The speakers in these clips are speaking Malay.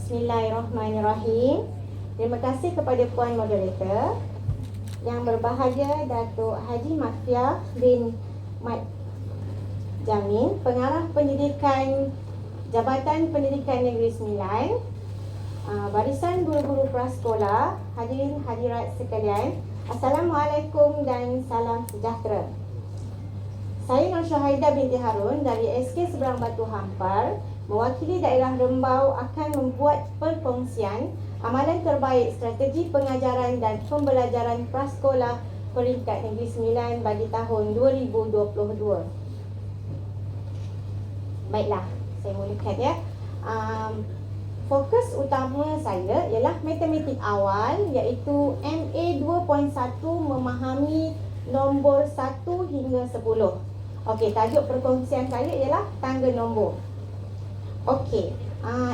Bismillahirrahmanirrahim. Terima kasih kepada Puan Moderator. Yang berbahagia Datuk Haji Mafiah bin Mat Jamin, Pengarah Pendidikan Jabatan Pendidikan Negeri Sembilan, barisan guru-guru prasekolah, hadirin hadirat sekalian, Assalamualaikum dan salam sejahtera. Saya Nur Syahida binti Harun dari SK Seberang Batu Hampar, mewakili daerah Rembau akan membuat perkongsian amalan terbaik strategi pengajaran dan pembelajaran prasekolah peringkat Negeri Sembilan bagi tahun 2022. Baiklah, saya mulakan ya. Fokus utama saya ialah matematik awal, iaitu MA 2.1 memahami nombor 1 hingga 10. Okey, tajuk perkongsian saya ialah tangga nombor. Okey,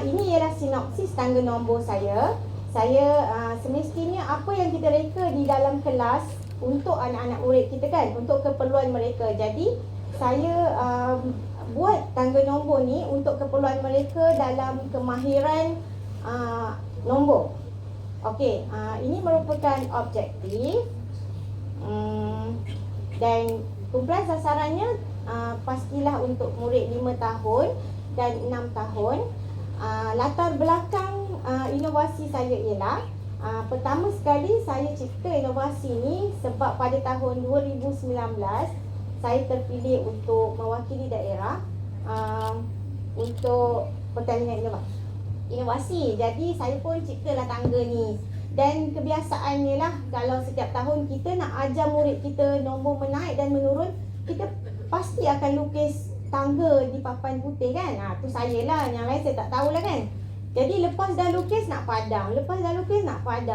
ini ialah sinopsis tangga nombor saya. Saya semestinya apa yang kita reka di dalam kelas untuk anak-anak murid kita kan, untuk keperluan mereka. Jadi saya buat tangga nombor ni untuk keperluan mereka dalam kemahiran nombor. Okey, ini merupakan objektif dan kumpulan sasarannya pastilah untuk murid 5 tahun dan 6 tahun. Latar belakang inovasi saya ialah pertama sekali saya cipta inovasi ni sebab pada tahun 2019 saya terpilih untuk mewakili daerah untuk pertandingan inovasi. Jadi saya pun ciptalah tangga ni. Dan kebiasaannya lah, kalau setiap tahun kita nak ajar murid kita nombor menaik dan menurun, kita pasti akan lukis tangga di papan putih kan. Tu saya lah, yang lain saya tak tahulah kan. Jadi lepas dah lukis nak padam,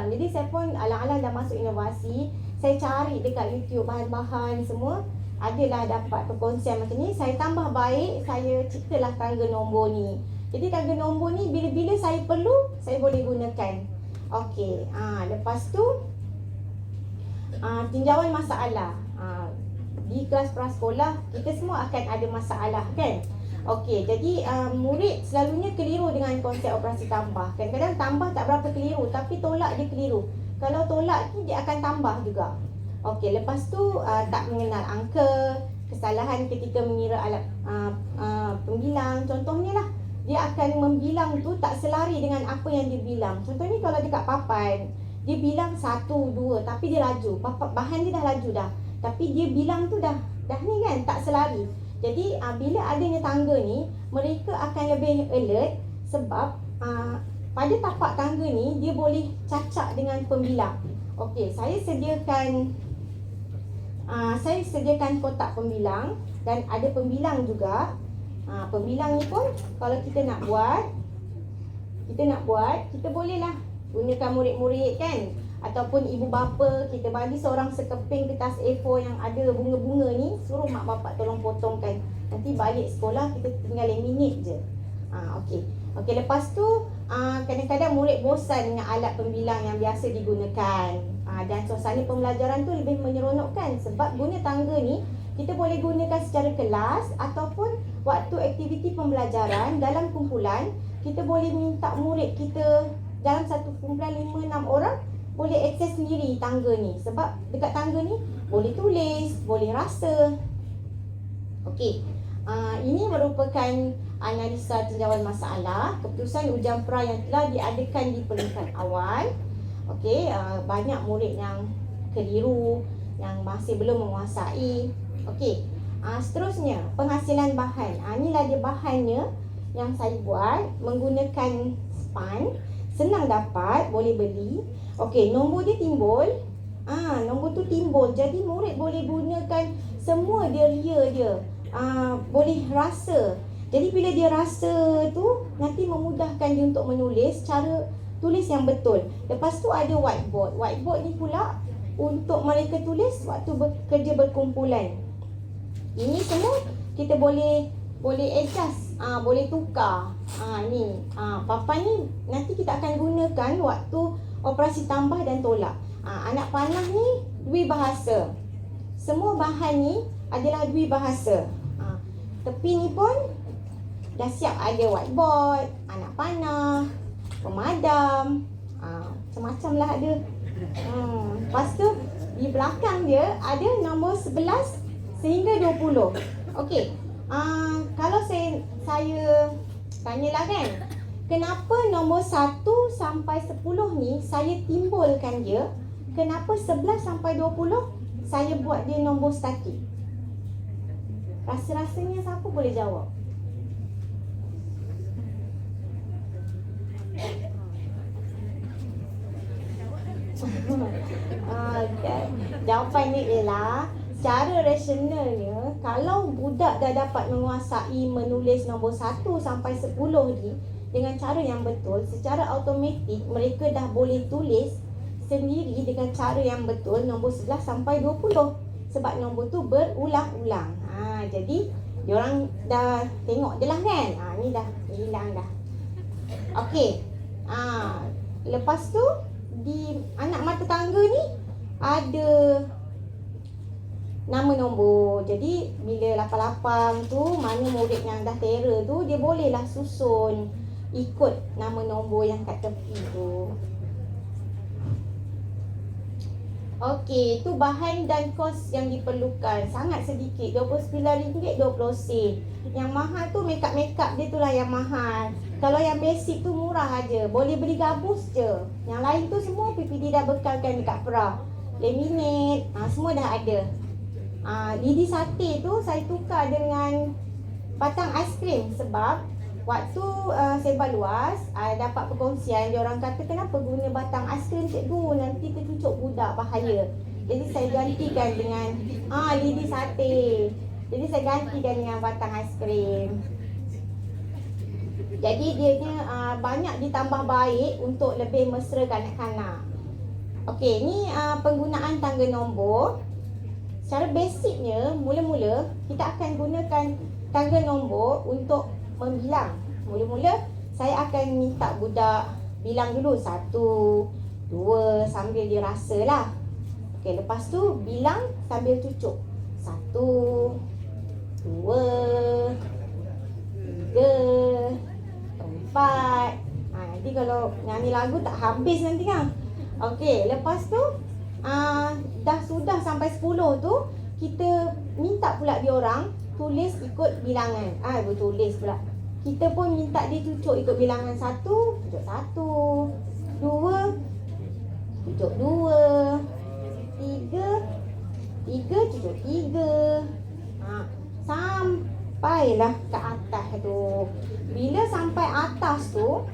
Jadi saya pun alang-alang dah masuk inovasi. Saya cari dekat YouTube bahan-bahan semua, adalah dapat perkongsian macam ni. Saya tambah baik, saya ciptalah tangga nombor ni. Jadi tangga nombor ni bila-bila saya perlu, saya boleh gunakan. Okey, lepas tu tinjauan masalah. Di kelas prasekolah kita semua akan ada masalah kan. Okey, jadi murid selalunya keliru dengan konsep operasi tambah. Kadang-kadang tambah tak berapa keliru, tapi tolak dia keliru. Kalau tolak ni dia akan tambah juga. Okey, lepas tu tak mengenal angka, kesalahan ketika mengira alat pembilang. Contohnya lah, dia akan membilang tu tak selari dengan apa yang dia bilang. Contohnya kalau dekat papan, dia bilang 1, 2, tapi dia laju. Bahan dia dah laju dah, tapi dia bilang tu dah ni kan, tak selari. Jadi bila adanya tangga ni, mereka akan lebih alert sebab pada tapak tangga ni, dia boleh cacak dengan pembilang. Okey, saya sediakan kotak pembilang dan ada pembilang juga. Pembilang ni pun kalau kita nak buat, kita bolehlah gunakan murid-murid kan, ataupun ibu bapa, kita bagi seorang sekeping kertas A4 yang ada bunga-bunga ni, suruh mak bapak tolong potongkan. Nanti balik sekolah kita tinggal laminate je. Okey, lepas tu kadang-kadang murid bosan dengan alat pembilang yang biasa digunakan. Dan suasana pembelajaran tu lebih menyeronokkan sebab guna tangga ni kita boleh gunakan secara kelas ataupun waktu aktiviti pembelajaran dalam kumpulan. Kita boleh minta murid kita dalam satu kumpulan 5-6 orang boleh akses sendiri tangga ni. Sebab dekat tangga ni boleh tulis, boleh rasa. Okey, ini merupakan analisa tinjauan masalah, keputusan ujian pra yang telah diadakan di peringkat awal. Okey, banyak murid yang keliru, yang masih belum menguasai. Okey, seterusnya penghasilan bahan. Inilah dia bahannya yang saya buat menggunakan span. Senang dapat, boleh beli. Okey, nombor dia timbul. Nombor tu timbul. Jadi murid boleh gunakan semua deria dia. Boleh rasa. Jadi bila dia rasa tu, nanti memudahkan dia untuk menulis cara tulis yang betul. Lepas tu ada whiteboard. Whiteboard ni pula untuk mereka tulis waktu bekerja berkumpulan. Ini semua kita boleh adjust, boleh tukar. Ni papan ni nanti kita akan gunakan waktu operasi tambah dan tolak. Anak panah ni dwibahasa. Semua bahan ni adalah dwibahasa. Tepi ni pun dah siap ada whiteboard, anak panah, memadam. Macam-macam lah ada. Lepas tu di belakang dia ada nombor 11 sehingga 20. Okey. Kalau saya tanyalah kan, kenapa nombor 1 sampai 10 ni saya timbulkan dia? Kenapa 11 sampai 20 saya buat dia nombor statik? Rasa-rasanya siapa boleh jawab? Jawapannya ialah secara rasionalnya, kalau budak dah dapat menguasai menulis nombor 1 sampai 10 ni dengan cara yang betul, secara automatik mereka dah boleh tulis sendiri dengan cara yang betul nombor 11 sampai 20. Sebab nombor tu berulang-ulang. Jadi diorang dah tengok je lah kan. Ni dah hilang dah. Okey. Lepas tu di anak mata tangga ni ada nama nombor. Jadi bila lapang-lapang tu, mana murid yang dah terror tu, dia bolehlah susun ikut nama nombor yang kat tepi tu. Okey, tu bahan dan kos yang diperlukan. Sangat sedikit, RM29.20. Yang mahal tu makeup dia tu lah yang mahal. Kalau yang basic tu murah aja. Boleh beli gabus je. Yang lain tu semua PPD dah bekalkan dekat Pra. Laminate, semua dah ada. Lidi sate tu saya tukar dengan batang aiskrim sebab waktu sebar luas dapat perkongsian, dia orang kata kenapa guna batang aiskrim cikgu, nanti tercucuk budak bahaya. Jadi saya gantikan dengan lidi sate. Jadi saya gantikan dengan batang aiskrim. Jadi dia banyak ditambah baik untuk lebih mesra kanak-kanak. Okey, ni penggunaan tangga nombor. Secara basicnya, mula-mula kita akan gunakan tangga nombor untuk membilang. Mula-mula saya akan minta budak bilang dulu 1, 2 sambil dia rasa lah. Okey, lepas tu bilang sambil cucuk. 1, 2, 3, 4. Nanti kalau nyanyi lagu tak habis nanti kan. Okey, lepas tu dah sudah sampai 10 tu, kita minta pula dia orang tulis ikut bilangan. Bertulis pula. Kita pun minta dia cucuk ikut bilangan 1, cucuk 1, 2, cucuk 2, 3, cucuk 3. Sampailah ke atas tu. Bila sampai atas tu,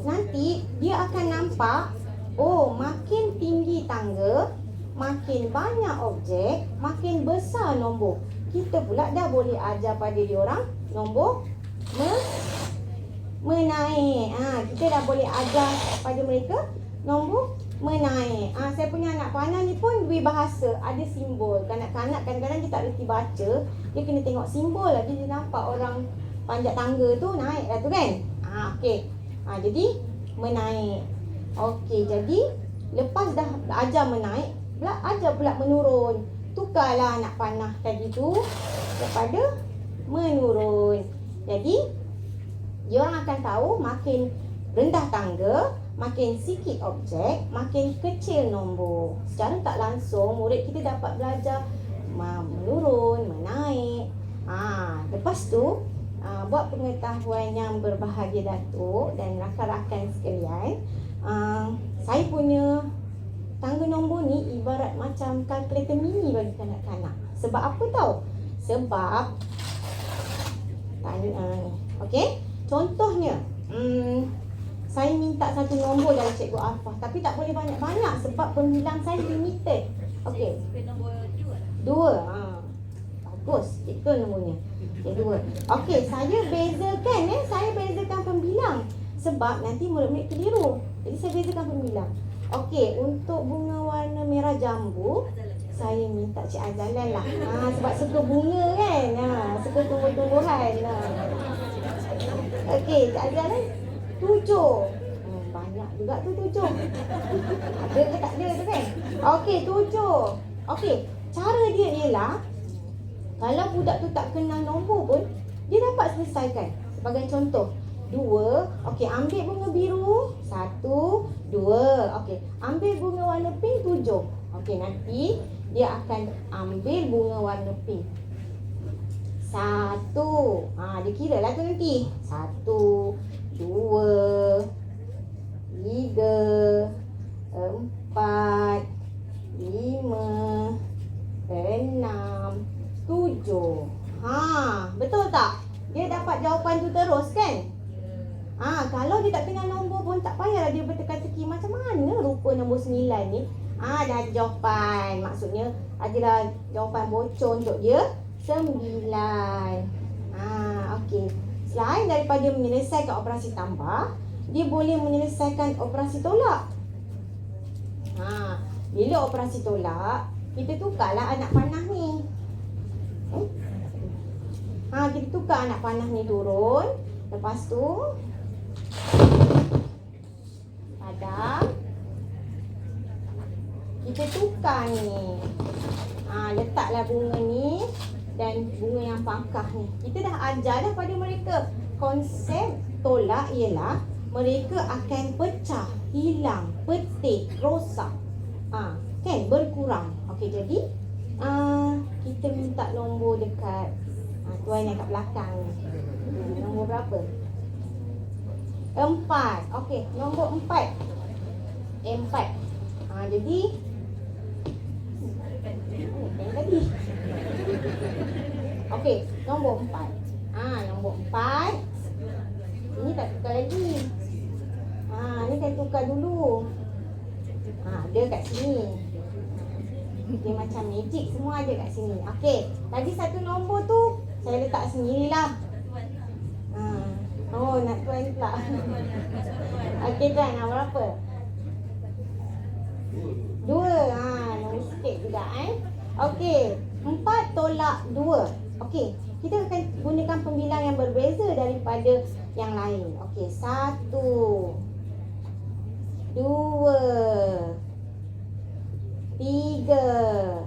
nanti dia akan nampak, makin tinggi tangga, makin banyak objek, makin besar nombor. Kita pula dah boleh ajar pada diorang nombor menaik. Kita dah boleh ajar pada mereka nombor menaik. Saya punya anak panah ni pun dua bahasa, ada simbol. Kanak-kanak kadang-kadang dia tak reti baca, dia kena tengok simbol lah. Dia nampak orang panjat tangga tu naik lah tu kan. Okey. Jadi menaik. Okey, jadi lepas dah ajar menaik, ajar pula menurun. Tukarlah anak panah tadi tu kepada menurun. Jadi diorang akan tahu makin rendah tangga, makin sikit objek, makin kecil nombor. Secara tak langsung murid kita dapat belajar menurun, menaik. Lepas tu buat pengetahuan yang berbahagia Datuk dan rakan-rakan sekalian, saya punya tangga nombor ni ibarat macam kalkulator mini bagi kanak-kanak. Sebab apa tahu? Sebab okey, contohnya saya minta satu nombor dari Cikgu Alfah, tapi tak boleh banyak-banyak sebab pembilang saya limited. Okey, nombor 2. Bagus, itu nombornya. Okey, 2. Okey, saya bezakan pembilang sebab nanti murid-murid keliru. Jadi saya bezakan pembilang. Okey, untuk bunga warna merah jambu, saya minta Cik Azalan lah. Sebab suka bunga kan. Suka tumbuh-tumbuhan. Okey, Cik Azalan 7. Banyak juga tu 7. Ada ke tak ada tu kan? Okey, 7. Okey, cara dia ialah kalau budak tu tak kenal nombor pun, dia dapat selesaikan. Sebagai contoh, 2. Okey, ambil bunga biru. 1, 2. Okey, ambil bunga warna pink. 7. Okey, nanti dia akan ambil bunga warna pink. 1. Dia kira lah tu nanti. 1, 2, 3, 4, 5, 6, 7. Betul tak? Dia dapat jawapan tu terus kan? Kalau dia tak kenal nombor pun tak payahlah dia berteka-teki macam mana rupa nombor 9 ni. Dah ada jawapan. Maksudnya adalah jawapan bocor untuk dia 9. Okey. Selain daripada menyelesaikan operasi tambah, dia boleh menyelesaikan operasi tolak. Bila operasi tolak, kita tukarlah anak panah ni. Kita tukar anak panah ni turun. Lepas tu padam. Kita tukar ni. Letaklah bunga ni dan bunga yang pangkah ni. Kita dah ajar dah pada mereka. Konsep tolak ialah mereka akan pecah, hilang, petik, rosak. Kan? Berkurang. Okey, jadi kita minta nombor dekat tuan yang kat belakang ni. Nombor berapa? 4. Okey, nombor 4. 4. Jadi tadi. Okey, nombor 4. Nombor 4. Ini tak tukar lagi. Ni saya tukar dulu. Dia kat sini. Dia macam magic, semua ada kat sini. Okey, tadi satu nombor tu saya letak sendirilah. Nak tuan pula. Okey tuan, berapa? 2. Nombor sikit juga Okey, 4 tolak 2. Okey, kita akan gunakan pembilang yang berbeza daripada yang lain. Okey, 1, 2, 3,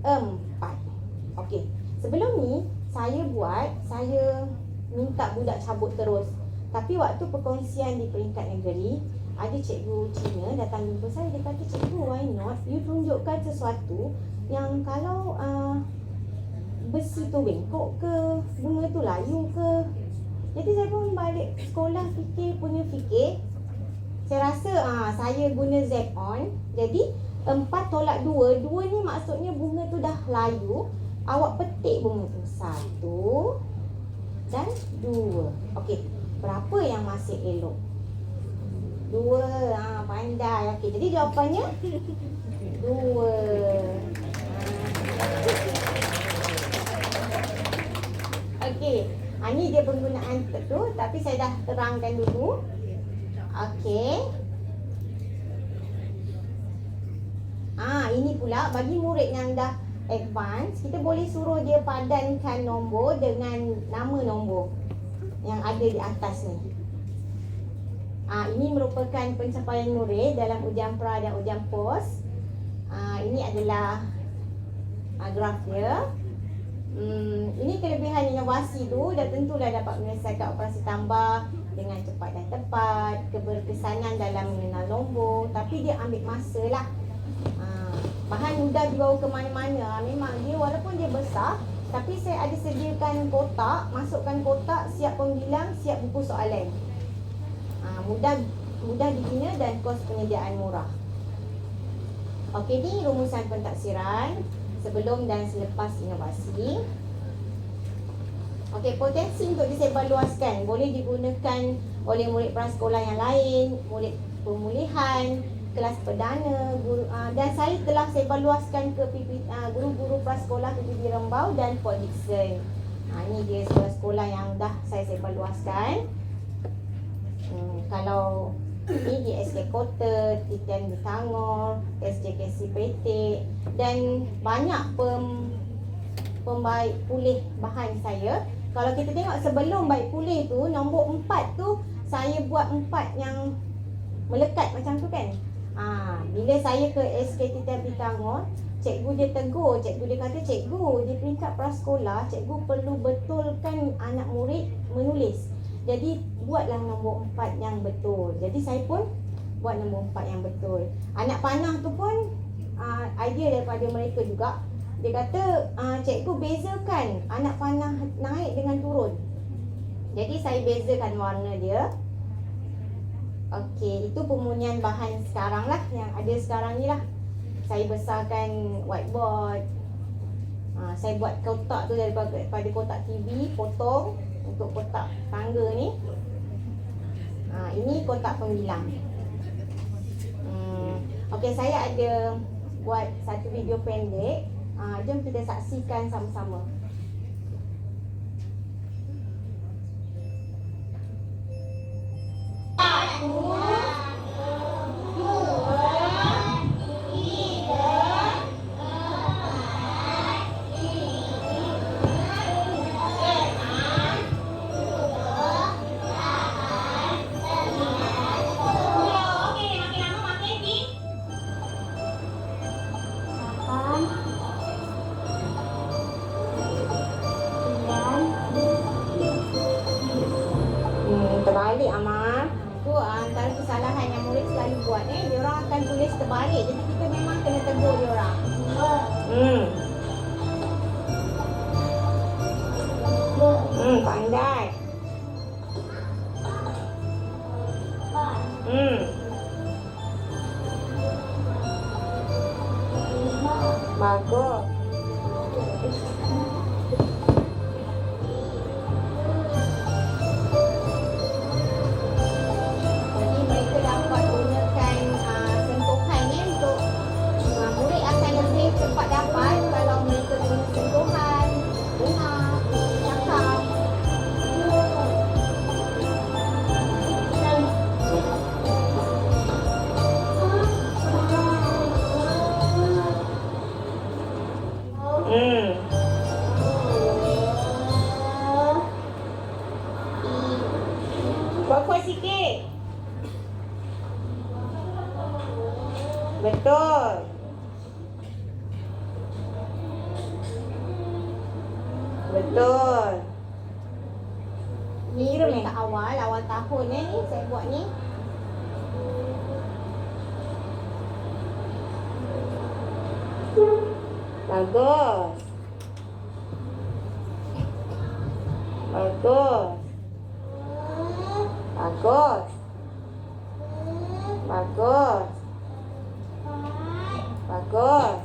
4. Okey, sebelum ni saya minta budak cabut terus. Tapi waktu perkongsian di peringkat negeri, ada cikgu Cina datang jumpa saya. Dia kata, cikgu, why not you tunjukkan sesuatu yang kalau besi tu bengkok ke, bunga tu layu ke. Jadi saya pun balik sekolah fikir. Saya rasa saya guna Z-on. Jadi 4 tolak 2. 2 ni maksudnya bunga tu dah layu. Awak petik bunga tu. 1 dan 2. Okey, berapa yang masih elok? 2. Pandai. Okey, jadi jawapannya 2. Okey, ni dia penggunaan tu, tapi saya dah terangkan dulu. Okey. Ini pula bagi murid yang dah advance, kita boleh suruh dia padankan nombor dengan nama nombor yang ada di atas ni. Ini merupakan pencapaian murid dalam ujian pra dan ujian pos. Ini adalah graf dia. Ini kelebihan inovasi tu, dah tentulah dapat menyelesaikan operasi tambah dengan cepat dan tepat, keberkesanan dalam mengenal nombor. Tapi dia ambil masa lah. Bahan mudah dibawa ke mana-mana. Memang dia walaupun dia besar, tapi saya ada sediakan kotak. Masukkan kotak, siap pembilang, siap buku soalan. Mudah dibina dan kos penyediaan murah. Okey, ni rumusan pentaksiran sebelum dan selepas inovasi. Okey, potensi untuk disebarluaskan boleh digunakan oleh murid prasekolah yang lain, murid pemulihan, kelas perdana, guru, dan saya telah sebarluaskan ke guru-guru prasekolah PPB Rembau dan Port Dickson. Ini dia sekolah-sekolah yang dah saya sebarluaskan. Kalau ni di SK Kota, Titian di Tangor, SJKC Petik, dan banyak pembaik pulih bahan saya. Kalau kita tengok sebelum baik pulih tu, nombor 4 tu saya buat 4 yang melekat macam tu kan. Bila saya ke SK Titian di Tangor, cikgu dia tegur, cikgu dia kata, cikgu di peringkat prasekolah, cikgu perlu betulkan anak murid menulis. Jadi buatlah nombor 4 yang betul. Jadi saya pun buat nombor 4 yang betul. Anak panah tu pun idea daripada mereka juga. Dia kata, cikgu bezakan anak panah naik dengan turun. Jadi saya bezakan warna dia. Okey, itu pemunyian bahan sekarang lah, yang ada sekarang ni lah. Saya besarkan whiteboard. Saya buat kotak tu daripada kotak TV, potong untuk kotak tangga ni. Ini kotak pembilang. Okey, saya ada buat satu video pendek. Jom kita saksikan sama-sama. Terbalik Amar. Tu antara kesalahan yang murid selalu buat. Dia orang akan tulis terbalik. Jadi kita memang kena tegur dia orang. Pandai. Bagus. Kuat-kuat sikit. Betul. Betul. Ni dekat awal tahun ni saya buat ni. Bagus. Bagus. Bagus. Bagus. Bagus.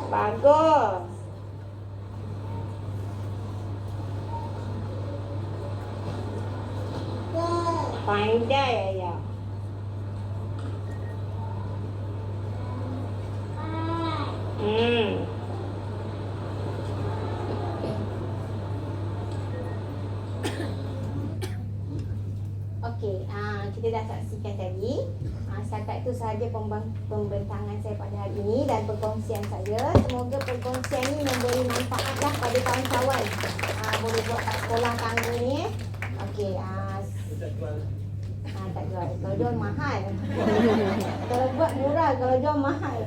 Bagus. Pandai ayah. Okey, kita dah saksikan tadi. Setakat itu sahaja pembentangan saya pada hari ini dan perkongsian saya. Semoga perkongsian ini memberi manfaat lah pada kawan-kawan. Boleh buat kat sekolah tangga ni. Okey, tak jual. Kalau jual mahal. Kalau buat murah, kalau jual mahal.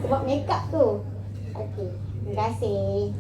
Sebab make up tu. Okey, terima kasih.